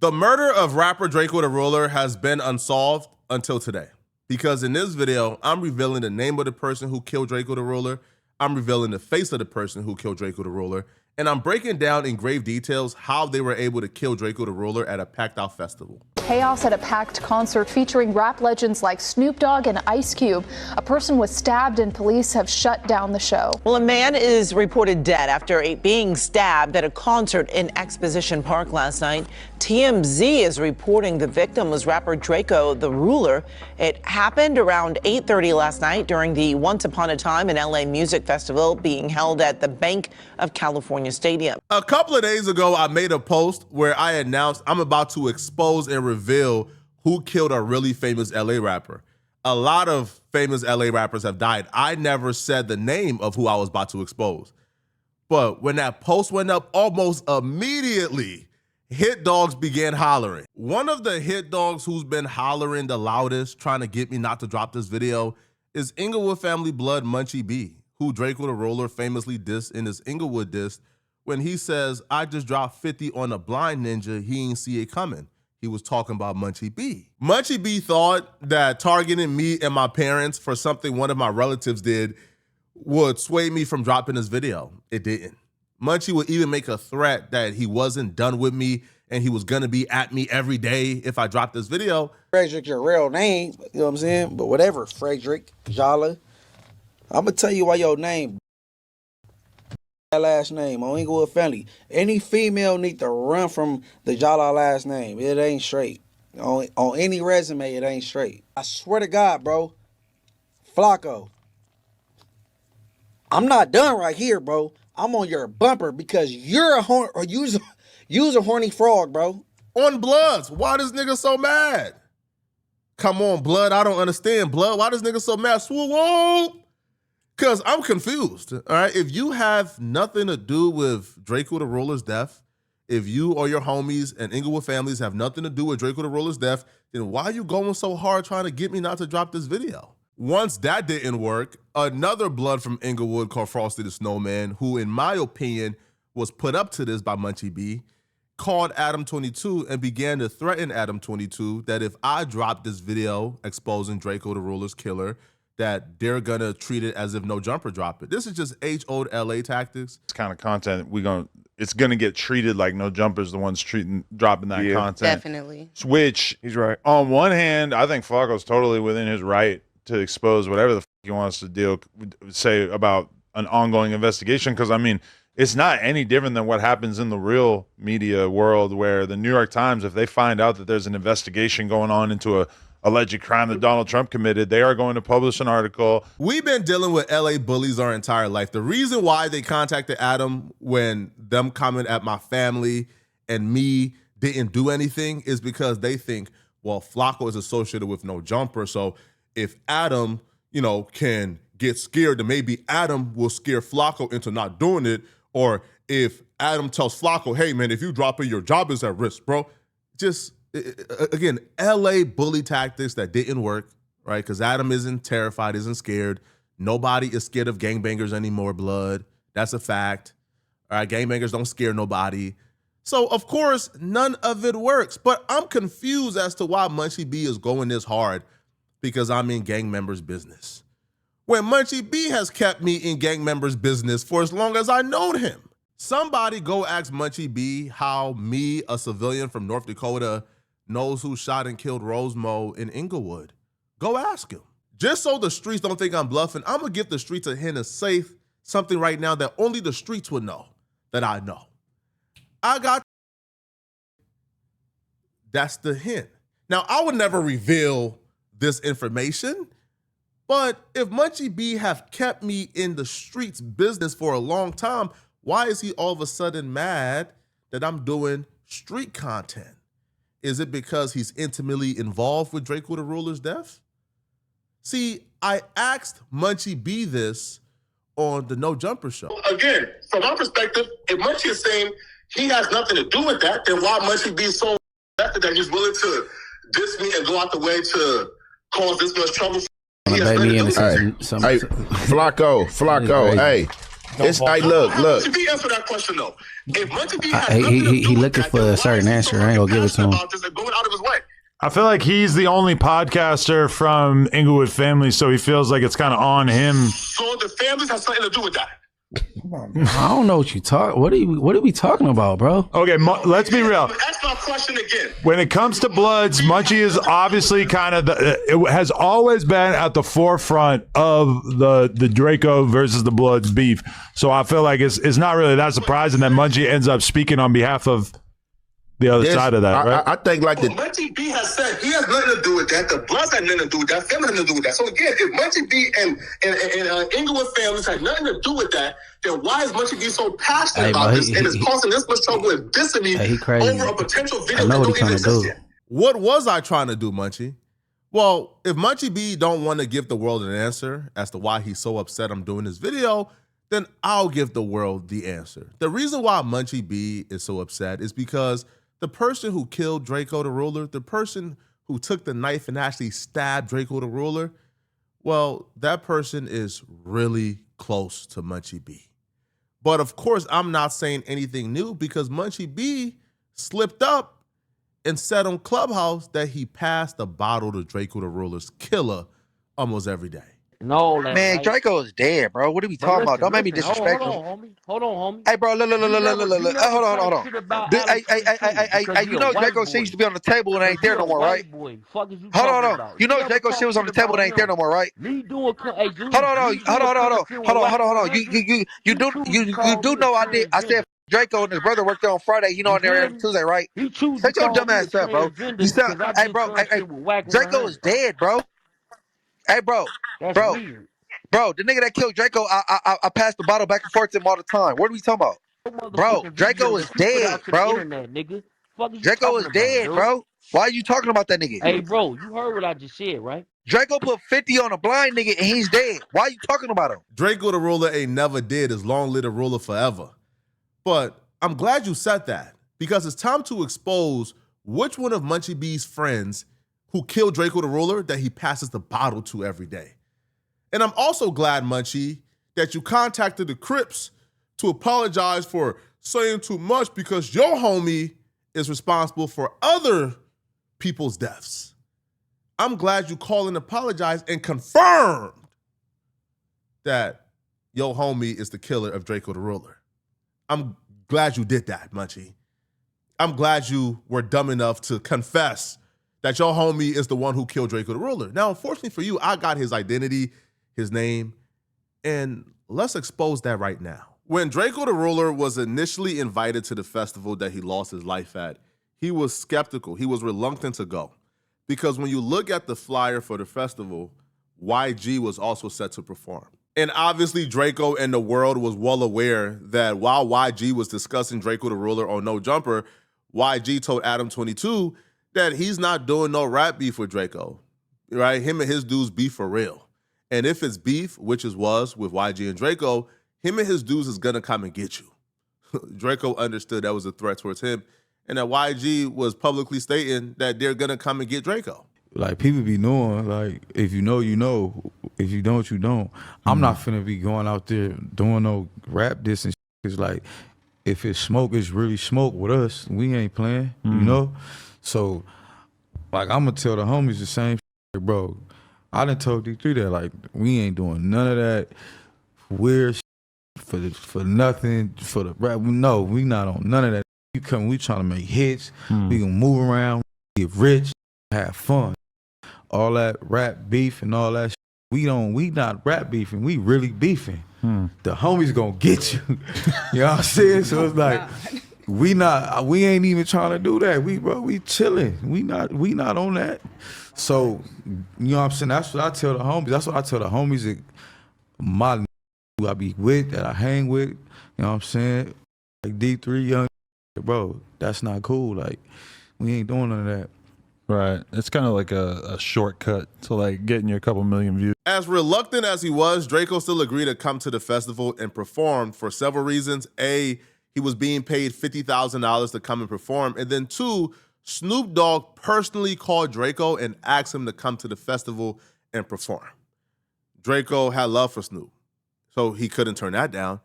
The murder of rapper Drakeo the Ruler has been unsolved until today. Because in this video, I'm revealing the name of the person who killed Drakeo the Ruler, I'm revealing the face of the person who killed Drakeo the Ruler, and I'm breaking down in grave details how they were able to kill Drakeo the Ruler at a packed-out festival. Chaos at a packed concert featuring rap legends like Snoop Dogg and Ice Cube. A person was stabbed and police have shut down the show. Well, a man is reported dead after being stabbed at a concert in Exposition Park last night. TMZ is reporting the victim was rapper Drakeo the Ruler. It happened around 8:30 last night during the Once Upon a Time in LA Music Festival being held at the Bank of California Stadium. A couple of days ago, I made a post where I announced I'm about to expose and reveal who killed a really famous LA rapper. A lot of famous LA rappers have died. I never said the name of who I was about to expose. But when that post went up, almost immediately, hit dogs began hollering. One of the hit dogs who's been hollering the loudest, trying to get me not to drop this video, is Inglewood family blood Munchie B, who Drakeo the Ruler famously dissed in his Inglewood diss when he says, "I just dropped 50 on a blind ninja, he ain't see it coming." He was talking about Munchie B. Munchie B thought that targeting me and my parents for something one of my relatives did would sway me from dropping this video. It didn't. Munchie would even make a threat that he wasn't done with me and he was gonna be at me every day if I dropped this video. Frederick, your real name, you know what I'm saying? But whatever, Frederick, Jala. I'm gonna tell you why your name, that last name on Inglewood family. Any female need to run from the Jala last name. It ain't straight. On any resume, it ain't straight. I swear to God, bro. Flacco. I'm not done right here, bro. I'm on your bumper because you're a you's a horny frog, bro. On Bloods, why this nigga so mad? Come on, Blood, I don't understand. Blood, why this nigga so mad? Swoop! Because I'm confused, all right? If you have nothing to do with Drakeo the Ruler's death, if you or your homies and Inglewood families have nothing to do with Drakeo the Ruler's death, then why are you going so hard trying to get me not to drop this video? Once that didn't work, another blood from Inglewood called Frosty the Snowman, who in my opinion was put up to this by Munchie B, called Adam 22 and began to threaten Adam 22 that if I dropped this video exposing Drakeo the Ruler's killer, that they're gonna treat it as if no jumper dropped it. This is just age-old LA tactics. This kind of content it's gonna get treated like no jumper's the ones dropping that content. Definitely. Which he's right. On one hand, I think Flacco's totally within his right to expose whatever the f he wants to say about an ongoing investigation. Because I mean, it's not any different than what happens in the real media world, where the New York Times, if they find out that there's an investigation going on into a alleged crime that Donald Trump committed, they are going to publish an article. We've been dealing with LA bullies our entire life. The reason why they contacted Adam when them coming at my family and me didn't do anything is because they think, well, Flacco is associated with no jumper. So if Adam, can get scared, then maybe Adam will scare Flacco into not doing it. Or if Adam tells Flacco, hey man, if you drop it, your job is at risk, bro. Just, again, LA bully tactics that didn't work, right? Because Adam isn't terrified, isn't scared. Nobody is scared of gangbangers anymore, Blood. That's a fact. All right, gangbangers don't scare nobody. So, of course, none of it works. But I'm confused as to why Munchie B is going this hard because I'm in gang members' business. When Munchie B has kept me in gang members' business for as long as I known him. Somebody go ask Munchie B how me, a civilian from North Dakota, knows who shot and killed Rosemo in Inglewood. Go ask him. Just so the streets don't think I'm bluffing, I'm gonna give the streets a hint of something right now that only the streets would know that I know. That's the hint. Now, I would never reveal this information, but if Munchie B have kept me in the streets business for a long time, why is he all of a sudden mad that I'm doing street content? Is it because he's intimately involved with Drakeo the Ruler's death? See, I asked Munchie B this on the No Jumper show. Again, from my perspective, if Munchie is saying he has nothing to do with that, then why Munchie B so that he's willing to diss me and go out the way to cause this much trouble? Hey, Flacco, hey, It's like, look. Munchie B answer that question though. If Munchie B has he looking for a certain answer. I ain't gonna give it to him. Going out of his way. I feel like he's the only podcaster from Inglewood Family, so he feels like it's kind of on him. So the families have something to do with that. I don't know what you talk. What are we talking about, bro? Okay, let's be real. Ask my question again. When it comes to Bloods, Munchie is obviously kind of it has always been at the forefront of the Drakeo versus the Bloods beef. So I feel like it's not really that surprising that Munchie ends up speaking on behalf of the other side of that, right? I think like Munchie B has said he has nothing to do with that. The Bloods had nothing to do with that. Family had nothing to do with that. So again, if Munchie B and Inglewood families had nothing to do with that, then why is Munchie B so passionate about this and is causing this much trouble and dissing me over a potential video that don't even exist yet? What was I trying to do, Munchie? Well, if Munchie B don't want to give the world an answer as to why he's so upset I'm doing this video, then I'll give the world the answer. The reason why Munchie B is so upset is because the person who killed Drakeo the Ruler, the person who took the knife and actually stabbed Drakeo the Ruler, well, that person is really close to Munchie B. But of course, I'm not saying anything new because Munchie B slipped up and said on Clubhouse that he passed the bottle to Drakeo the Ruler's killer almost every day. No, man, Drakeo is dead, bro. What are we talking about? Don't make me disrespectful. Hold on, homie. Hey, bro, look. Hold on. Hey, you know Drakeo shit used to be on the table and ain't there no more, right? Hold on. You know Drakeo shit was on the table and ain't there no more, right? Me doing, Hold on. You do know I did. I said Drakeo and his brother worked there on Friday. You know, on there every Tuesday, right? Shut your dumb ass up, bro. You sound, hey, bro. Hey, Drakeo is dead, bro. Hey, bro, the nigga that killed Drakeo, I passed the bottle back and forth to him all the time. What are we talking about? Bro, Drakeo is dead, bro. Drakeo is dead, bro. Why are you talking about that nigga? Hey, bro, you heard what I just said, right? Drakeo put 50 on a blind nigga and he's dead. Why are you talking about him? Drakeo the Ruler ain't never dead, as long live the ruler forever. But I'm glad you said that because it's time to expose which one of Munchie B's friends who killed Drakeo the Ruler that he passes the bottle to every day. And I'm also glad, Munchie, that you contacted the Crips to apologize for saying too much because your homie is responsible for other people's deaths. I'm glad you called and apologized and confirmed that your homie is the killer of Drakeo the Ruler. I'm glad you did that, Munchie. I'm glad you were dumb enough to confess that your homie is the one who killed Drakeo the Ruler. Now, unfortunately for you, I got his identity, his name, and let's expose that right now. When Drakeo the Ruler was initially invited to the festival that he lost his life at, he was skeptical. He was reluctant to go. Because when you look at the flyer for the festival, YG was also set to perform. And obviously, Drakeo and the world was well aware that while YG was discussing Drakeo the Ruler on No Jumper, YG told Adam 22 that he's not doing no rap beef with Drakeo, right? Him and his dudes beef for real. And if it's beef, which it was with YG and Drakeo, him and his dudes is gonna come and get you. Drakeo understood that was a threat towards him, and that YG was publicly stating that they're gonna come and get Drakeo. Like, people be knowing, like, if you know, you know. If you don't, you don't. I'm not finna be going out there doing no rap diss and shit. It's like, if it's smoke, it's really smoke with us. We ain't playing, you know? So, like, I'm gonna tell the homies the same shit, bro. I done told D3 that, like, we ain't doing none of that weird shit for nothing, for the rap. No, we not on none of that. You come, we trying to make hits. We gonna move around, get rich, have fun. All that rap beef and all that shit. We not rap beefing, we really beefing. The homies gonna get you. You know what I'm saying? So it's like, we ain't even trying to do that. We chilling. We not on that. So, you know what I'm saying? That's what I tell the homies. That's what I tell the homies that my who I be with, that I hang with. You know what I'm saying? Like D3 young, bro, that's not cool. Like, we ain't doing none of that. Right. It's kind of like a shortcut to like getting you a couple million views. As reluctant as he was, Drakeo still agreed to come to the festival and perform for several reasons. A, he was being paid $50,000 to come and perform. And then two, Snoop Dogg personally called Drakeo and asked him to come to the festival and perform. Drakeo had love for Snoop, so he couldn't turn that down.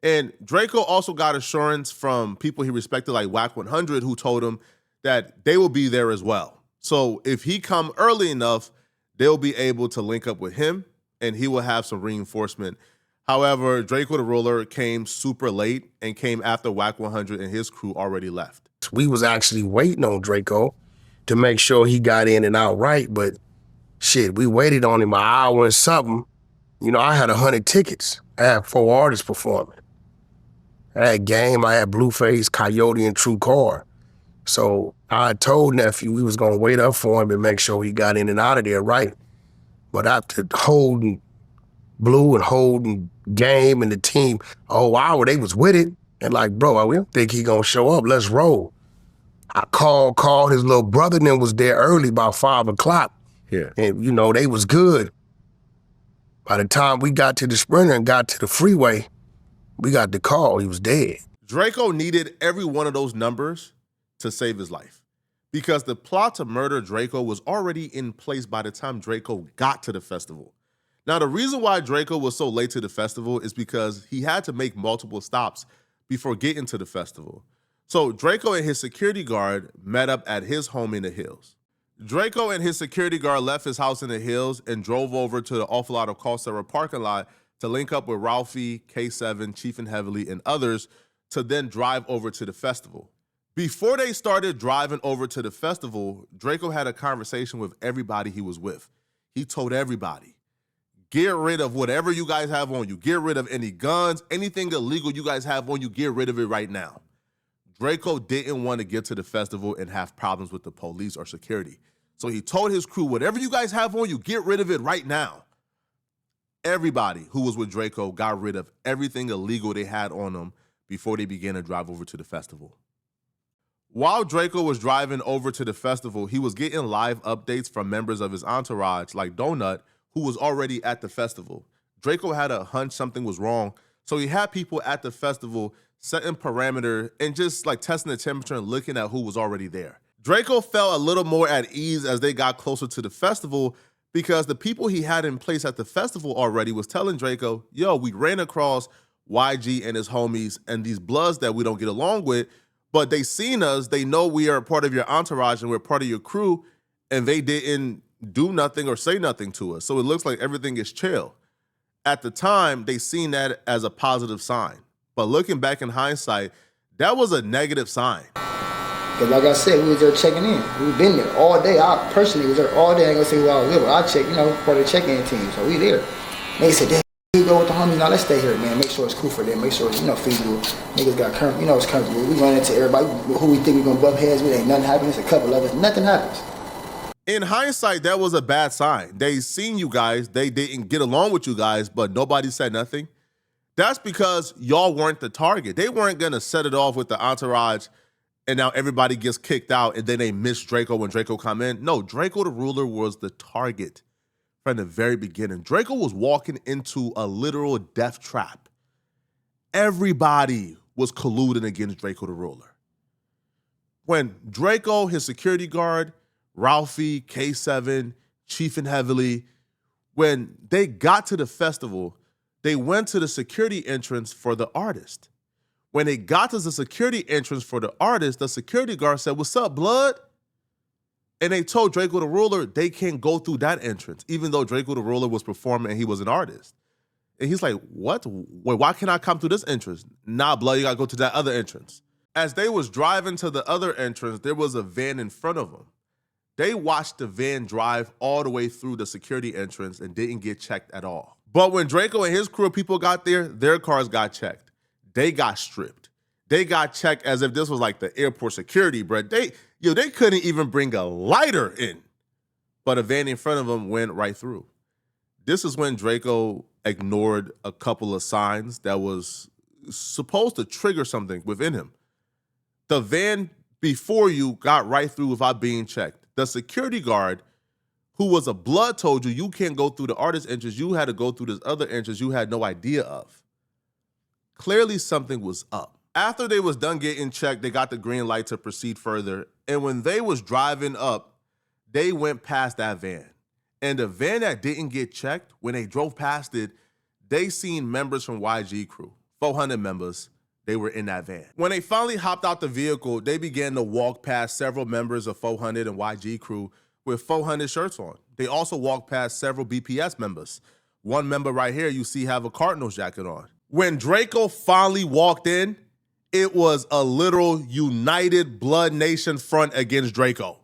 And Drakeo also got assurance from people he respected like Whack 100 who told him that they will be there as well. So if he come early enough, they'll be able to link up with him and he will have some reinforcement. However, Drakeo the Ruler came super late and came after Whack 100 and his crew already left. We was actually waiting on Drakeo to make sure he got in and out right, but shit, we waited on him an hour and something. You know, I had 100 tickets. I had 4 artists performing. I had Game, I had Blueface, Coyote, and True Car. So I told Nephew we was gonna wait up for him and make sure he got in and out of there right. But after holding Blue and holding Game and the team a whole hour, they was with it. And like, bro, we don't think he gonna show up, let's roll. I called his little brother and then was there early, about 5 o'clock. Yeah. And you know, they was good. By the time we got to the Sprinter and got to the freeway, we got the call, he was dead. Drakeo needed every one of those numbers to save his life because the plot to murder Drakeo was already in place by the time Drakeo got to the festival. Now, the reason why Drakeo was so late to the festival is because he had to make multiple stops before getting to the festival. So Drakeo and his security guard met up at his home in the hills. Drakeo and his security guard left his house in the hills and drove over to the Awful Lot of Call Sarah parking lot to link up with Ralphie, K7, Chief and Heavily, and others to then drive over to the festival. Before they started driving over to the festival, Drakeo had a conversation with everybody he was with. He told everybody, get rid of whatever you guys have on you. Get rid of any guns, anything illegal you guys have on you, get rid of it right now. Drakeo didn't want to get to the festival and have problems with the police or security. So he told his crew, whatever you guys have on you, get rid of it right now. Everybody who was with Drakeo got rid of everything illegal they had on them before they began to drive over to the festival. While Drakeo was driving over to the festival, he was getting live updates from members of his entourage, like Donut, who was already at the festival. Drakeo had a hunch something was wrong, so he had people at the festival setting parameter and just like testing the temperature and looking at who was already there. Drakeo felt a little more at ease as they got closer to the festival because the people he had in place at the festival already was telling Drakeo, yo, we ran across YG and his homies and these bloods that we don't get along with, but they seen us, they know we are part of your entourage and we're part of your crew, and they didn't do nothing or say nothing to us. So it looks like everything is chill. At the time, they seen that as a positive sign. But looking back in hindsight, that was a negative sign. Because like I said, we was there checking in. We been there all day. I personally was there all day. I ain't gonna say who I was with, but I checked, you know, part of the check-in team. So we there. They said, damn, we go with the homies. Now let's stay here, man. Make sure it's cool for them. Make sure it's, you know, feasible. Niggas got current, you know, it's comfortable. We run into everybody who we think we gonna bump heads with. Ain't nothing happens. A couple of us. Nothing happens. In hindsight, that was a bad sign. They seen you guys. They didn't get along with you guys, but nobody said nothing. That's because y'all weren't the target. They weren't gonna set it off with the entourage and now everybody gets kicked out and then they miss Drakeo when Drakeo come in. No, Drakeo the Ruler was the target from the very beginning. Drakeo was walking into a literal death trap. Everybody was colluding against Drakeo the Ruler. When Drakeo, his security guard, Ralphie, K7, Chief and Heavily, when they got to the festival, they went to the security entrance for the artist. When they got to the security entrance for the artist, the security guard said, what's up, blood? And they told Drakeo the Ruler they can't go through that entrance, even though Drakeo the Ruler was performing and he was an artist. And he's like, what? Wait, why can't I come through this entrance? Nah, blood, you gotta go to that other entrance. As they was driving to the other entrance, there was a van in front of them. They watched the van drive all the way through the security entrance and didn't get checked at all. But when Drakeo and his crew of people got there, their cars got checked. They got stripped. They got checked as if this was like the airport security, bro. They couldn't even bring a lighter in. But a van in front of them went right through. This is when Drakeo ignored a couple of signs that was supposed to trigger something within him. The van before you got right through without being checked. The security guard, who was a blood, told you can't go through the artist entrance. You had to go through this other entrance you had no idea of. Clearly something was up. After they was done getting checked, they got the green light to proceed further. And when they was driving up, they went past that van. And the van that didn't get checked, when they drove past it, they seen members from YG crew, 400 members, they were in that van. When they finally hopped out the vehicle, they began to walk past several members of 400 and YG crew with 400 shirts on. They also walked past several BPS members. One member right here you see have a Cardinals jacket on. When Drakeo finally walked in, it was a literal united Blood Nation front against Drakeo.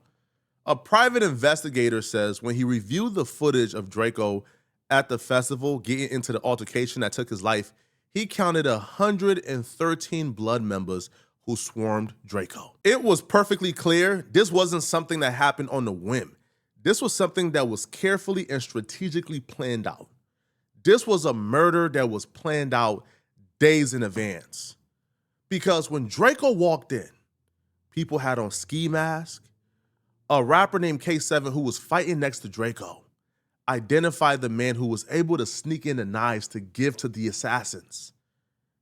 A private investigator says when he reviewed the footage of Drakeo at the festival getting into the altercation that took his life, he counted 113 Blood members who swarmed Drakeo. It was perfectly clear this wasn't something that happened on a whim. This was something that was carefully and strategically planned out. This was a murder that was planned out days in advance. Because when Drakeo walked in, people had on ski masks. A rapper named K7 who was fighting next to Drakeo identified the man who was able to sneak in the knives to give to the assassins.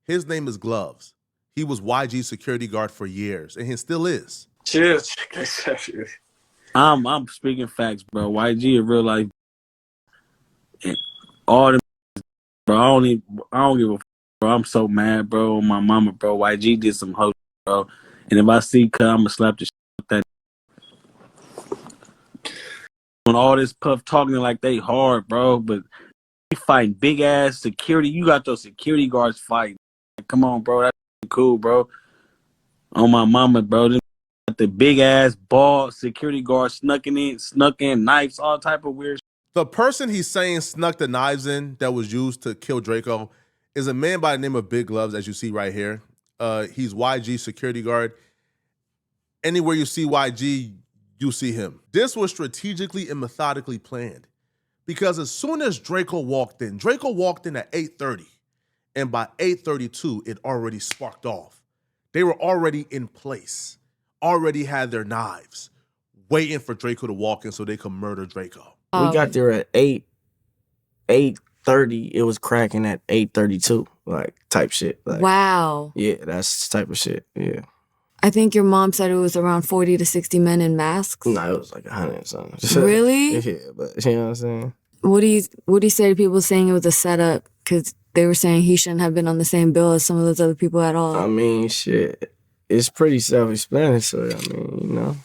His name is Gloves. He was YG's security guard for years, and he still is. Cheers. I'm speaking facts, bro. YG in real life, and all them, bro. I don't give a fuck, bro. I'm so mad, bro. On my mama, bro. YG did some hoe, bro. And if I see Cuz, I'ma slap the shit out that. On all this puff talking like they hard, bro, but you fighting big ass security. You got those security guards fighting. Like, come on, bro. That's cool, bro. On my mama, bro. The big ass bald security guard snuck in knives, all type of weird. The person he's saying snuck the knives in that was used to kill Drakeo is a man by the name of Big Gloves, as you see right here. He's YG's security guard. Anywhere you see YG, you see him. This was strategically and methodically planned because as soon as Drakeo walked in at 8:30, and by 8:32, it already sparked off. They were already in place, already had their knives, waiting for Drakeo to walk in so they could murder Drakeo. We got there at 8:30. It was cracking at 8:32, like type shit. Like, wow. Yeah, that's the type of shit. Yeah. I think your mom said it was around 40 to 60 men in masks. No, it was like 100 and something. Really? Yeah, but you know what I'm saying? What do you say to people saying it was a setup? Because they were saying he shouldn't have been on the same bill as some of those other people at all. I mean, shit. It's pretty self-explanatory. I mean, you know.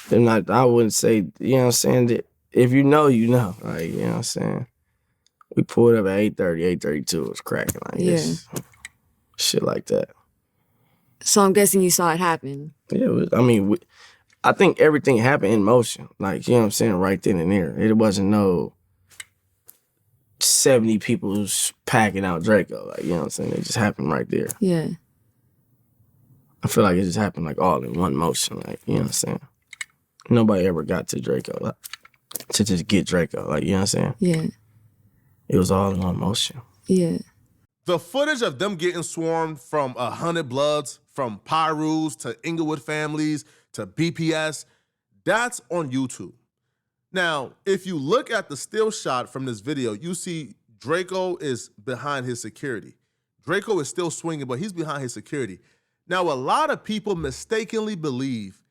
They're not, I wouldn't say, you know what I'm saying? That if you know, you know. Like, you know what I'm saying? We pulled up at 8:30, 8:32. It was cracking like this. Shit like that. So I'm guessing you saw it happen. Yeah, I think everything happened in motion. Like, you know what I'm saying? Right then and there. It wasn't no 70 people packing out Drakeo. Like, you know what I'm saying? It just happened right there. Yeah. I feel like it just happened like all in one motion. Like, you know what I'm saying? Nobody ever got to Drakeo. Like, to just get Drakeo. Like, you know what I'm saying? Yeah. It was all in one motion. Yeah. The footage of them getting swarmed from 100 Bloods, from Pyrus to Inglewood families to BPS, that's on YouTube. Now, if you look at the still shot from this video, you see Drakeo is behind his security. Drakeo is still swinging, but he's behind his security. Now, a lot of people mistakenly believe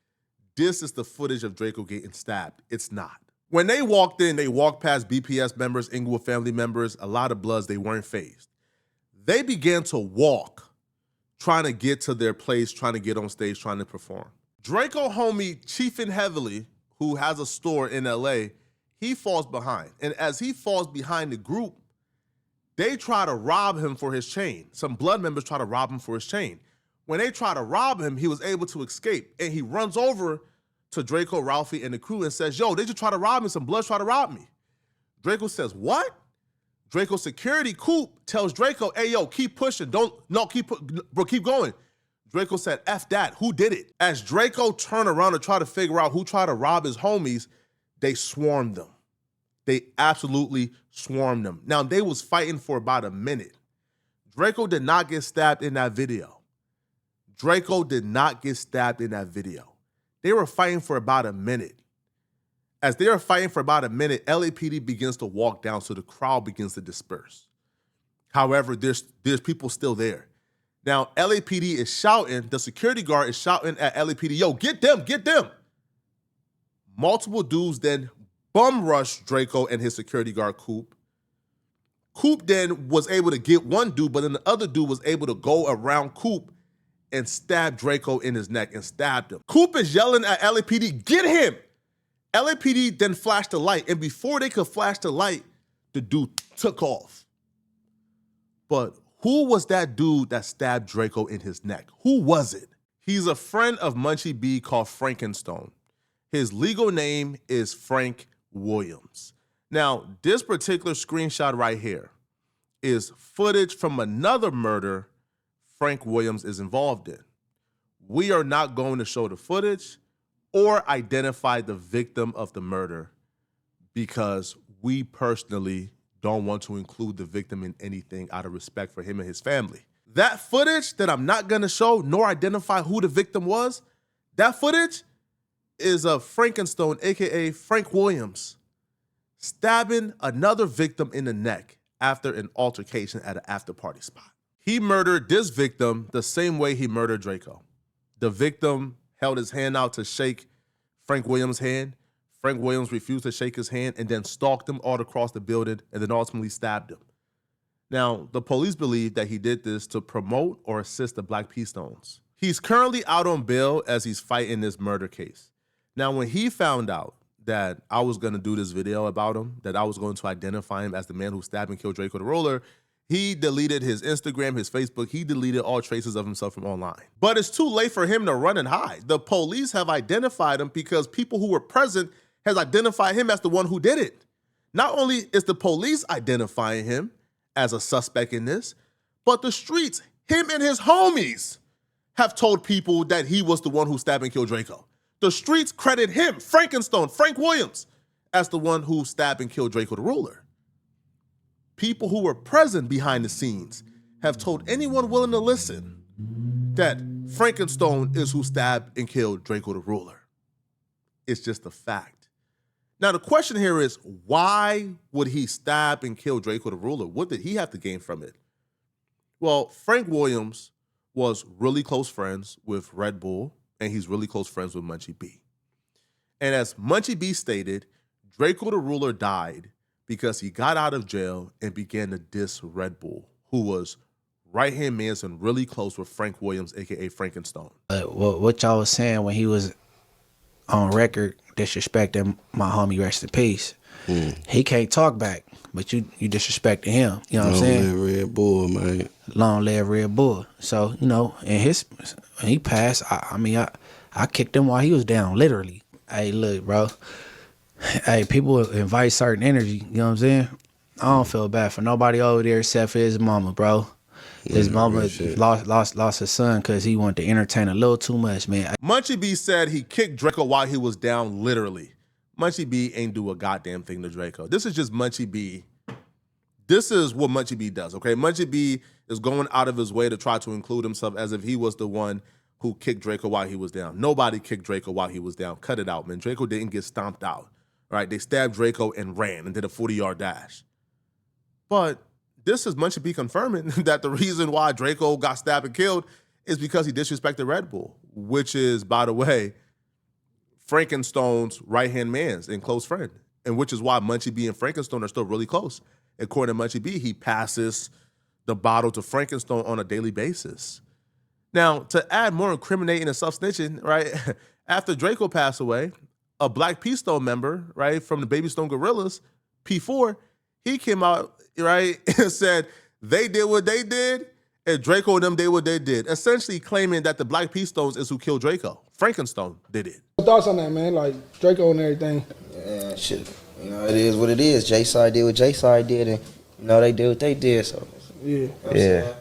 this is the footage of Drakeo getting stabbed. It's not. When they walked in, they walked past BPS members, Inglewood family members, a lot of Bloods, they weren't fazed. They began to walk, trying to get to their place, trying to get on stage, trying to perform. Drakeo homie Chiefin Heavily, who has a store in LA, he falls behind. And as he falls behind the group, they try to rob him for his chain. Some Blood members try to rob him for his chain. When they try to rob him, he was able to escape. And he runs over to Drakeo, Ralphie, and the crew and says, yo, they just try to rob me. Some Bloods try to rob me. Drakeo says, what? Draco's security, Coop, tells Drakeo, hey, yo, keep pushing. Keep going. Drakeo said, F that. Who did it? As Drakeo turned around to try to figure out who tried to rob his homies, they swarmed them. They absolutely swarmed them. Now, they was fighting for about a minute. Drakeo did not get stabbed in that video. Drakeo did not get stabbed in that video. They were fighting for about a minute. As they are fighting for about a minute, LAPD begins to walk down, so the crowd begins to disperse. However, there's people still there. Now, LAPD is shouting, the security guard is shouting at LAPD, yo, get them, get them. Multiple dudes then bum rush Drakeo and his security guard, Coop. Coop then was able to get one dude, but then the other dude was able to go around Coop and stab Drakeo in his neck and stabbed him. Coop is yelling at LAPD, get him! LAPD then flashed the light, and before they could flash the light, the dude took off. But who was that dude that stabbed Drakeo in his neck? Who was it? He's a friend of Munchie B called Frankenstone. His legal name is Frank Williams. Now, this particular screenshot right here is footage from another murder Frank Williams is involved in. We are not going to show the footage or identify the victim of the murder because we personally don't want to include the victim in anything out of respect for him and his family. That footage that I'm not gonna show nor identify who the victim was, that footage is of Frankenstone, AKA Frank Williams, stabbing another victim in the neck after an altercation at an after party spot. He murdered this victim the same way he murdered Drakeo. The victim held his hand out to shake Frank Williams' hand. Frank Williams refused to shake his hand and then stalked him all across the building and then ultimately stabbed him. Now, the police believe that he did this to promote or assist the Black P Stones. He's currently out on bail as he's fighting this murder case. Now, when he found out that I was going to do this video about him, that I was going to identify him as the man who stabbed and killed Drakeo the Ruler, he deleted his Instagram, his Facebook. He deleted all traces of himself from online. But it's too late for him to run and hide. The police have identified him because people who were present has identified him as the one who did it. Not only is the police identifying him as a suspect in this, but the streets, him and his homies, have told people that he was the one who stabbed and killed Drakeo. The streets credit him, Frankenstone, Frank Williams, as the one who stabbed and killed Drakeo the Ruler. People who were present behind the scenes have told anyone willing to listen that Frankenstone is who stabbed and killed Drakeo the Ruler. It's just a fact. Now, the question here is, why would he stab and kill Drakeo the Ruler? What did he have to gain from it? Well, Frank Williams was really close friends with Red Bull, and he's really close friends with Munchie B. And as Munchie B stated, Drakeo the Ruler died because he got out of jail and began to diss Red Bull, who was right-hand man and really close with Frank Williams, a.k.a. Frankenstone. What y'all was saying when he was on record disrespecting my homie, rest in peace. He can't talk back, but you disrespecting him. You know what I'm saying? Long live Red Bull, man. Long live Red Bull. So, you know, when he passed, I kicked him while he was down, literally. Hey, look, bro. Hey, people invite certain energy, you know what I'm saying? I don't feel bad for nobody over there except for his mama, bro. His mama lost his son because he wanted to entertain a little too much, man. Munchie B said he kicked Drakeo while he was down, literally. Munchie B ain't do a goddamn thing to Drakeo. This is just Munchie B. This is what Munchie B does, okay? Munchie B is going out of his way to try to include himself as if he was the one who kicked Drakeo while he was down. Nobody kicked Drakeo while he was down. Cut it out, man. Drakeo didn't get stomped out. Right, they stabbed Drakeo and ran and did a 40-yard dash. But this is Munchie B confirming that the reason why Drakeo got stabbed and killed is because he disrespected Red Bull, which is, by the way, Frankenstone's right-hand man's and close friend, and which is why Munchie B and Frankenstone are still really close. According to Munchie B, he passes the bottle to Frankenstone on a daily basis. Now, to add more incriminating and self-snitching, right, after Drakeo passed away, a Black P Stone member, right, from the Baby Stone Gorillas, P4, he came out, right, and said they did what they did, and Drakeo and them did what they did, essentially claiming that the Black P Stones is who killed Drakeo. Frankenstone did it. Thoughts on that, man? Like Drakeo and everything. Yeah, shit. You know, it is what it is. J-Side did what J-Side did, and you know they did what they did. So yeah, yeah.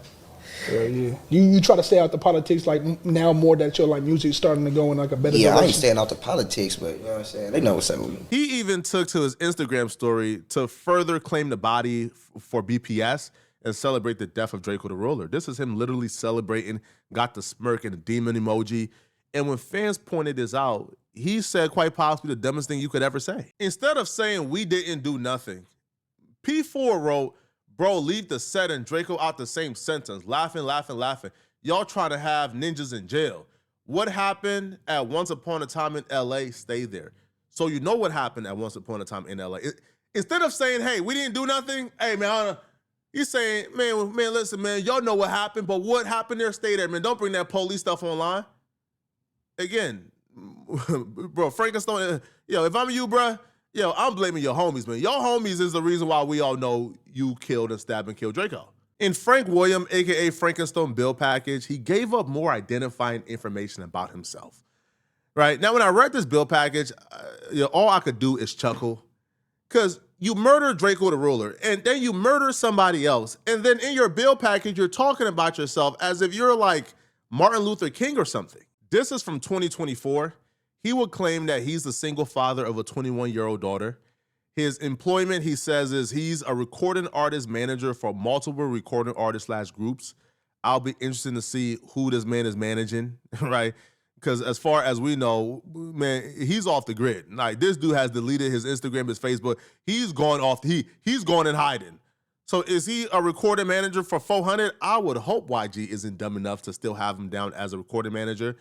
Yeah. You try to stay out the politics like now more that your like music starting to go in like a better direction. I ain't staying out the politics, but you know what I'm saying? They know what's up with me. He even took to his Instagram story to further claim the body for BPS and celebrate the death of Drakeo the Ruler. This is him literally celebrating, got the smirk and the demon emoji. And when fans pointed this out, he said quite possibly the dumbest thing you could ever say. Instead of saying we didn't do nothing, P4 wrote, bro, leave the set and Drakeo out the same sentence. Laughing, laughing, laughing. Y'all trying to have ninjas in jail. What happened at Once Upon a Time in LA, stay there. So you know what happened at Once Upon a Time in LA. Instead of saying, hey, we didn't do nothing, hey, man, He's saying, man, listen, man, y'all know what happened, but what happened there, stay there, man. Don't bring that police stuff online. Again, bro, Frankenstein, if I'm you, bro, I'm blaming your homies, man. Your homies is the reason why we all know you killed and stabbed and killed Drakeo. In Frank Williams, aka Frankenstein bill package, he gave up more identifying information about himself. Right? Now, when I read this bill package, all I could do is chuckle. Because you murder Drakeo the ruler, and then you murder somebody else. And then in your bill package, you're talking about yourself as if you're like Martin Luther King or something. This is from 2024. He would claim that he's the single father of a 21-year-old daughter. His employment, he says, is he's a recording artist manager for multiple recording artists / groups. I'll be interested to see who this man is managing, right? Because as far as we know, man, he's off the grid. Like, this dude has deleted his Instagram, his Facebook. He's gone off. He's gone in hiding. So is he a recording manager for 400? I would hope YG isn't dumb enough to still have him down as a recording manager.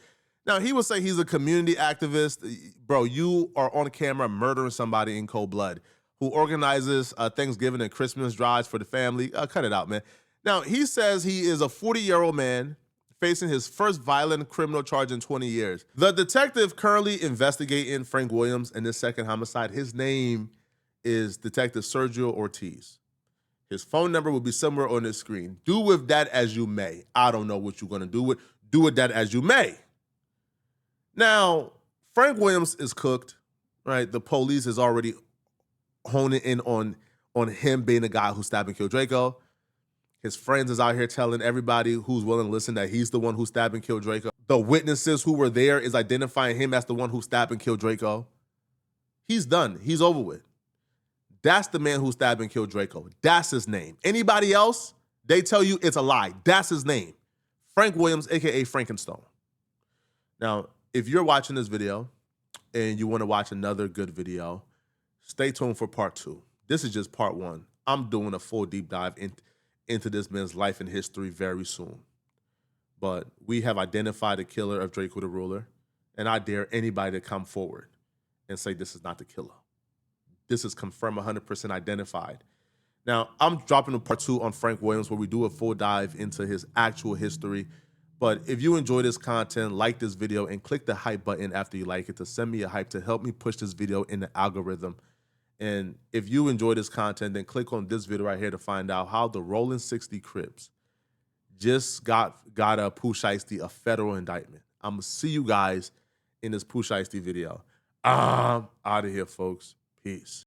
Now, he would say he's a community activist. Bro, you are on camera murdering somebody in cold blood who organizes Thanksgiving and Christmas drives for the family. Cut it out, man. Now, he says he is a 40-year-old man facing his first violent criminal charge in 20 years. The detective currently investigating Frank Williams and this second homicide, his name is Detective Sergio Ortiz. His phone number will be somewhere on this screen. Do with that as you may. I don't know what you're going to do with. Do with that as you may. Now, Frank Williams is cooked, right? The police is already honing in on him being the guy who stabbed and killed Drakeo. His friends is out here telling everybody who's willing to listen that he's the one who stabbed and killed Drakeo. The witnesses who were there is identifying him as the one who stabbed and killed Drakeo. He's done. He's over with. That's the man who stabbed and killed Drakeo. That's his name. Anybody else, they tell you it's a lie. That's his name. Frank Williams, aka Frankenstein. Now, if you're watching this video and you want to watch another good video, stay tuned for part 2. This is just part 1. I'm doing a full deep dive into this man's life and history very soon. But we have identified the killer of Drakeo the ruler, and I dare anybody to come forward and say this is not the killer. This is confirmed 100% identified. Now, I'm dropping a part 2 on Frank Williams where we do a full dive into his actual history. But if you enjoy this content, like this video and click the hype button after you like it to send me a hype to help me push this video in the algorithm. And if you enjoy this content, then click on this video right here to find out how the Rolling 60 Crips just got a Pooh Shiesty a federal indictment. I'm going to see you guys in this Pooh Shiesty video. I'm out of here, folks. Peace.